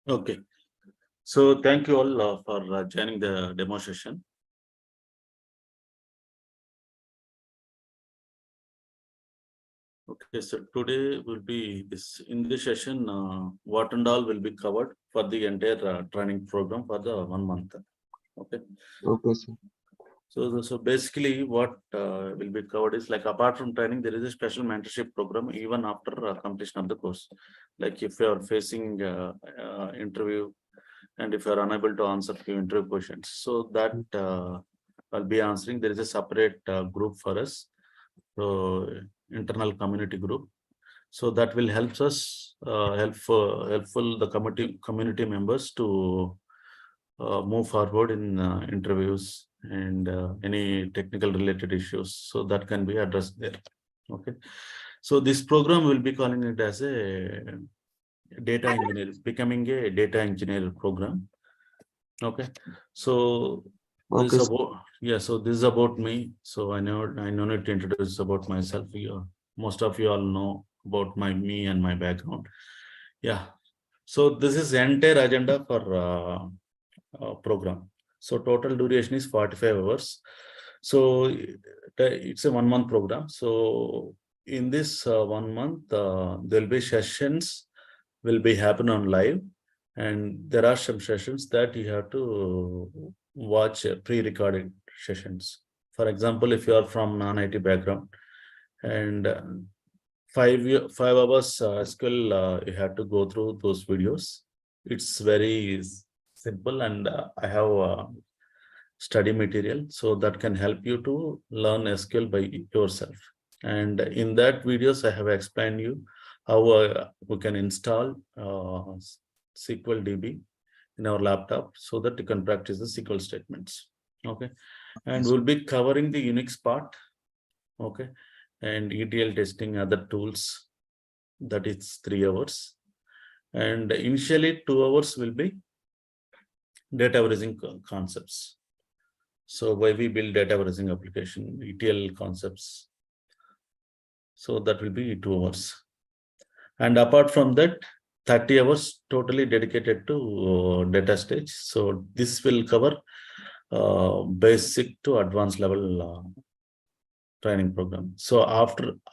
Okay. So thank you all for joining the demo session. Okay, so today will be this in this session, what and all will be covered for the entire training program for the 1 month. Okay. Okay, sir. So basically what will be covered is like apart from training, there is a special mentorship program even after completion of the course. Like if you are facing interview and if you are unable to answer few interview questions, so that I'll be answering. There is a separate group for us, so internal community group. So that will help us helpful the community members to move forward in interviews and any technical related issues, so that can be addressed there. Okay, so this program will be calling it as a data engineer, becoming a data engineer program. Okay, so this is about, yeah, so this is about me. So I no need to introduce about myself. Most of you all know about me and my background. Yeah, so this is entire agenda for program. So total duration is 45 hours. So it's a 1 month program. So in this 1 month, there'll be sessions will be happen on live, and there are some sessions that you have to watch pre-recorded sessions. For example, if you are from non-IT background and 5 hours skill, you have to go through those videos. It's very simple, and I have study material so that can help you to learn SQL by yourself. And in that videos, I have explained you how we can install SQL DB in our laptop so that you can practice the SQL statements. Okay, and we'll be covering the Unix part. Okay, and ETL testing, other tools. That is 3 hours, and initially 2 hours will be data warehousing concepts. So why we build data warehousing application, ETL concepts. So that will be 2 hours. And apart from that, 30 hours totally dedicated to DataStage. So this will cover basic to advanced level training program. So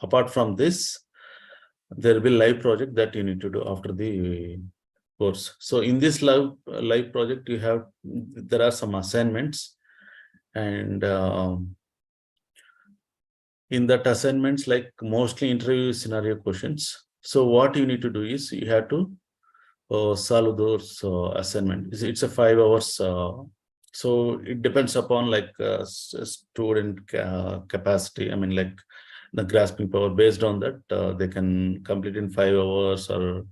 apart from this, there will be live project that you need to do after the course. So in this live project, there are some assignments, and in that assignments, like mostly interview scenario questions. So what you need to do is you have to solve those assignment. It's a 5 hours. So it depends upon like student capacity. I mean, like the grasping power. Based on that, they can complete in 5 hours or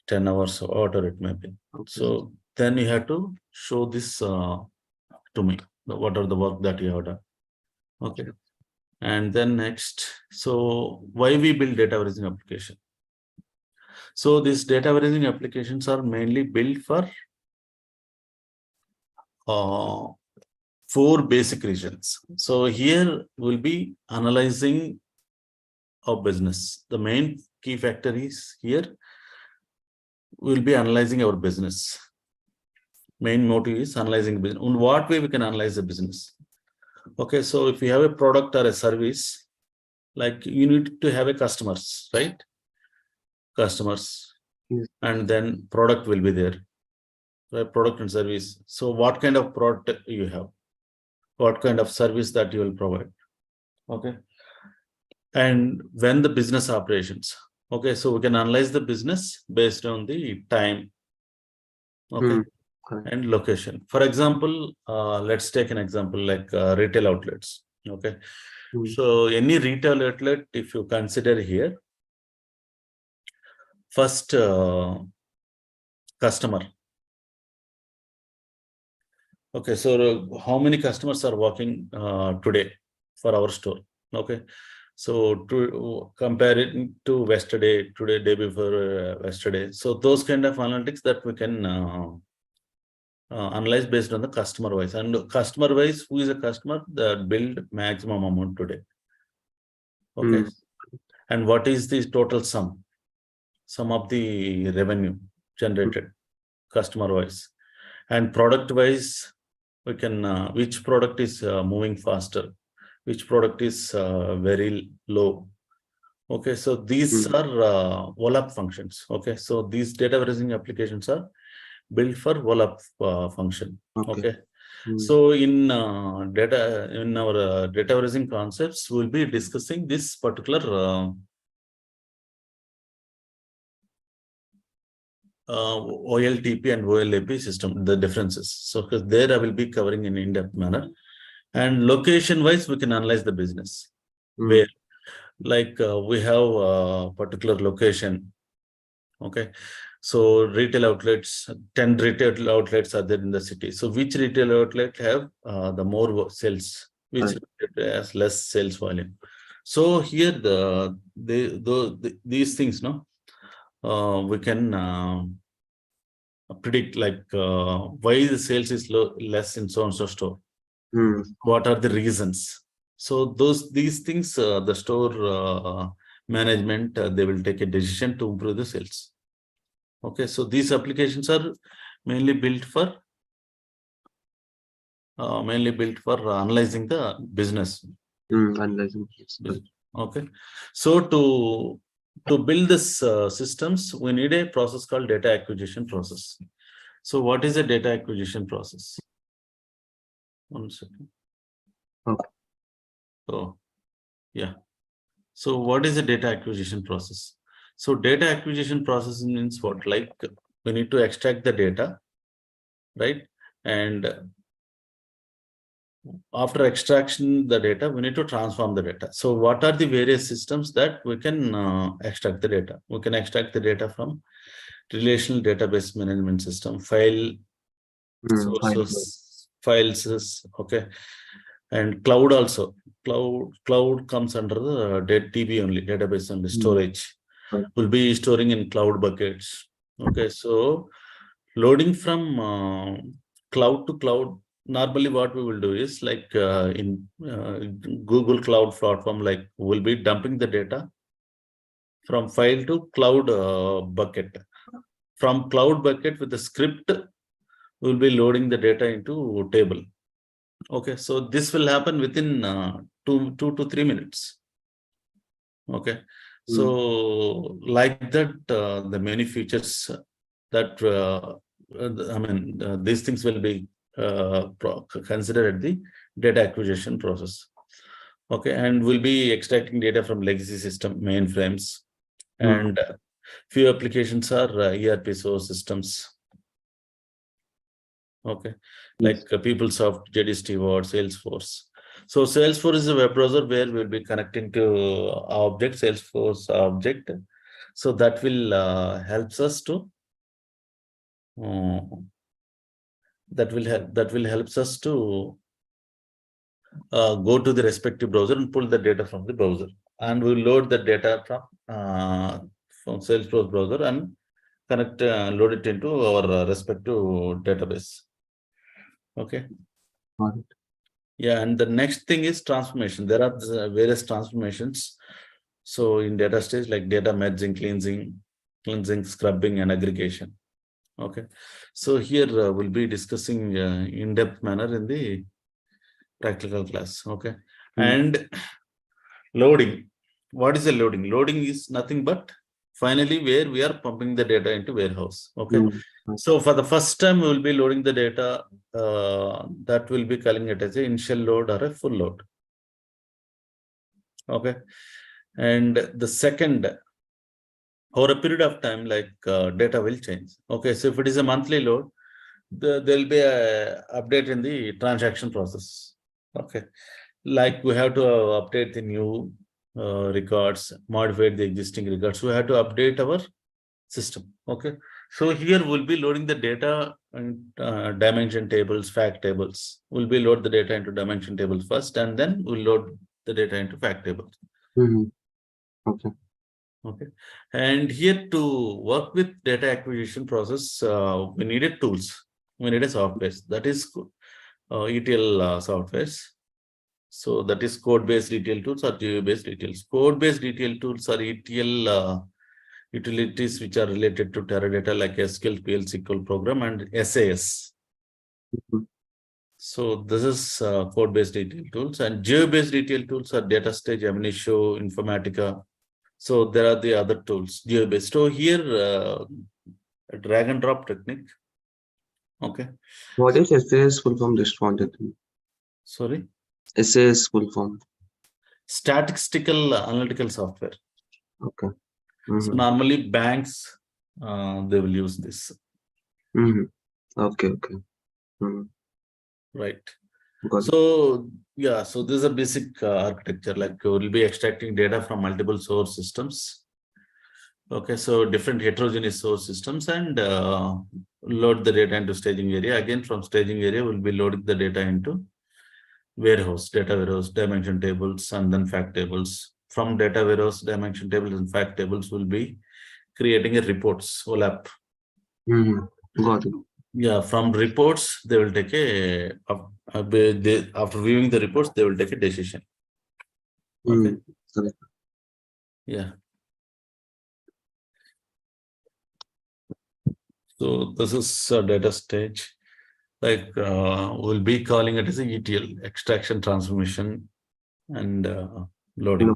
10 hours, or whatever it may be. Okay. So then you have to show this to me, what are the work that you have done. Okay. And then next, so why we build data warehousing application? So these data warehousing applications are mainly built for 4 basic reasons. So here we'll be analyzing our business. The main key factor is here we'll be analyzing our business. Main motive is analyzing business. In what way we can analyze the business? Okay, so if you have a product or a service, like you need to have a customers, right? Customers. Yes. And then product will be there, right? Product and service. So what kind of product you have? What kind of service that you will provide? Okay. And when the business operations. Okay, so we can analyze the business based on the time. Okay. And location. For example, let's take an example like retail outlets. Okay. So any retail outlet, if you consider here, first customer. Okay, so how many customers are working today for our store? Okay, so to compare it to yesterday, today, day before yesterday. So those kind of analytics that we can analyze based on the customer wise. And customer wise, who is a customer that build maximum amount today? Okay, and what is the total sum of the revenue generated? customer wise, and product wise, we can which product is moving faster, which product is very low. Okay, so these are OLAP functions. Okay, so these data warehousing applications are built for OLAP function. Okay. So in our data warehousing concepts, we'll be discussing this particular OLTP and OLAP system, the differences. So because there I will be covering in in-depth manner. And location wise, we can analyze the business. Where like we have a particular location. Okay. So retail outlets, 10 retail outlets are there in the city. So which retail outlet have the more sales, which has less sales volume. So here these things, no, we can predict like why the sales is less in so and so store. What are the reasons? So these things, the store management, they will take a decision to improve the sales. Okay, so these applications are mainly built for analyzing the business. Okay, so to build this systems, we need a process called data acquisition process. So what is a data acquisition process? One second. Oh, yeah. So what is a data acquisition process? So data acquisition process means what? Like we need to extract the data, right? And after extraction the data, we need to transform the data. So what are the various systems that we can extract the data? We can extract the data from relational database management system, file sources, files, okay, and cloud also. Cloud comes under the DB only, database only, storage. Will be storing in cloud buckets. Okay, so loading from cloud to cloud. Normally, what we will do is like in Google Cloud platform, like we'll be dumping the data from file to cloud bucket. From cloud bucket with the script, we'll be loading the data into table. Okay, so this will happen within 2 to 3 minutes. Okay, so like that, the many features that these things will be considered at the data acquisition process. Okay, and we'll be extracting data from legacy system mainframes, and few applications are ERP source systems. Okay, like PeopleSoft, JD Stewart, Salesforce. So Salesforce is a web browser where we'll be connecting to object, Salesforce object. So that will helps us to that will helps us to go to the respective browser and pull the data from the browser, and we'll load the data from Salesforce browser and connect load it into our respective database. Okay. Yeah, and the next thing is transformation. There are various transformations. So in DataStage, like data merging, cleansing, scrubbing, and aggregation. Okay. So here we'll be discussing in-depth manner in the practical class. Okay. And loading. What is the loading? Loading is nothing but finally where we are pumping the data into warehouse. Okay. So for the first time, we will be loading the data that will be calling it as an initial load or a full load. Okay. And the second, over a period of time, like data will change. Okay. So if it is a monthly load, there will be a update in the transaction process. Okay. Like we have to update the new records, modify the existing records. We have to update our system. Okay. So here we'll be loading the data and dimension tables, fact tables. We'll be load the data into dimension tables first, and then we'll load the data into fact tables. Okay. Okay. And here to work with data acquisition process, we needed tools. We needed software. That is ETL softwares. So that is code-based ETL tools or GUI-based ETL. Code-based ETL tools or ETL utilities which are related to Teradata like SQL, PL, SQL program, and SAS. So this is code-based ETL tools, and geo-based ETL tools are DataStage, Omnishow, Informatica. So there are the other tools, geo-based. So here, a drag and drop technique. Okay. What is SAS full form? Just wanted to. Sorry. SAS full form. Statistical analytical software. Okay. So normally banks, they will use this. Okay. Right. Got it. So yeah, so this is a basic architecture. Like we'll be extracting data from multiple source systems. Okay, so different heterogeneous source systems, and load the data into staging area. Again, from staging area, we'll be loading the data into warehouse, data warehouse, dimension tables, and then fact tables. From data warehouse, dimension tables, and fact tables, will be creating a reports OLAP. Got it. Yeah, from reports, they will take after viewing the reports, they will take a decision. Okay. Yeah. So this is a DataStage. Like we'll be calling it as a ETL, extraction, transformation, and loading.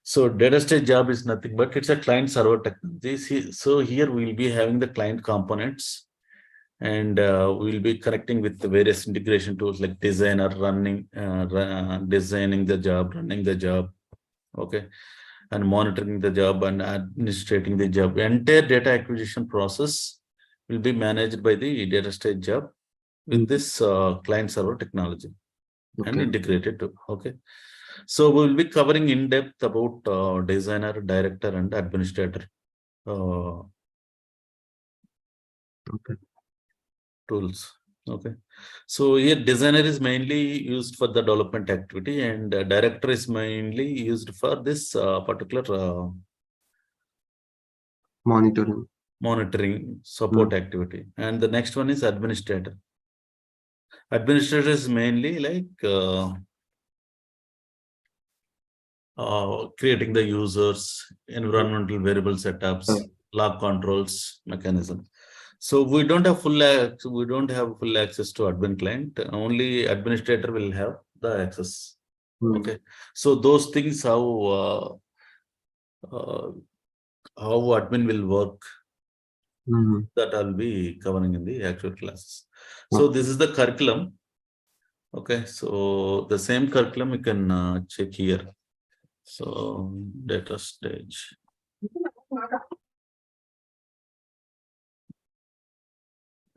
So DataStage job is nothing but it's a client server technology. So here we'll be having the client components, and we'll be connecting with the various integration tools like designer, designing the job, running the job, okay, and monitoring the job and administrating the job. Entire data acquisition process will be managed by the DataStage job with this client server technology and integrated too. Okay. So we'll be covering in depth about designer, director, and administrator tools. Okay. So here designer is mainly used for the development activity, and director is mainly used for this particular monitoring support activity. And the next one is administrator. Administrator is mainly like creating the users, environmental variable setups, log controls mechanism. So we don't have full access to admin client. Only administrator will have the access. Okay. So those things how admin will work, that I'll be covering in the actual classes. So this is the curriculum. Okay. So the same curriculum you can check here. So DataStage.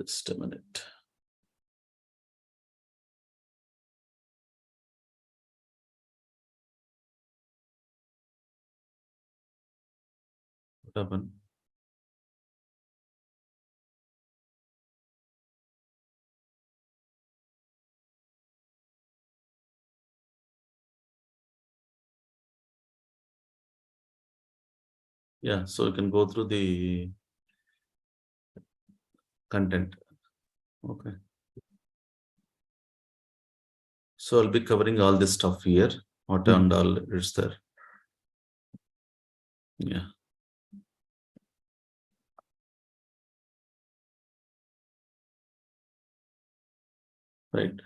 Just a minute. What happened? Yeah, so you can go through the content. Okay. So I'll be covering all this stuff here. What and all is there. Yeah. Right.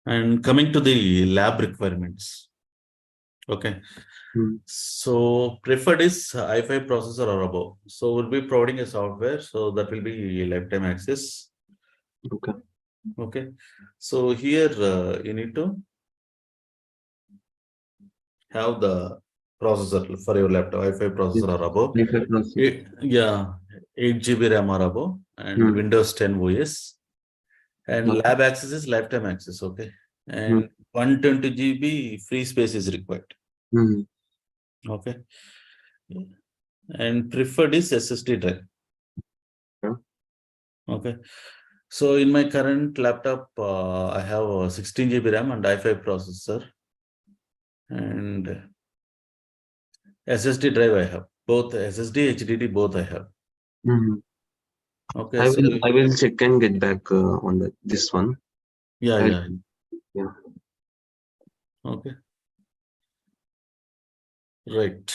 And coming to the lab requirements. Okay. So preferred is i5 processor or above. So we'll be providing a software, so that will be lifetime access. Okay. So here you need to have the processor for your laptop, i5 processor or above. Yeah, 8 GB RAM or above, and Windows 10 OS. And lab access is lifetime access. Okay. And 120 GB free space is required. Okay. And preferred is SSD drive. Okay. So in my current laptop, I have a 16 GB RAM and i5 processor, and SSD drive I have. Both SSD, HDD, both I have. Okay. I will check and get back on this one. Yeah. Okay. Right.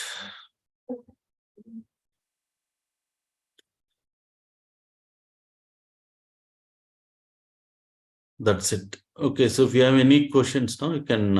That's it. Okay, so if you have any questions now, you can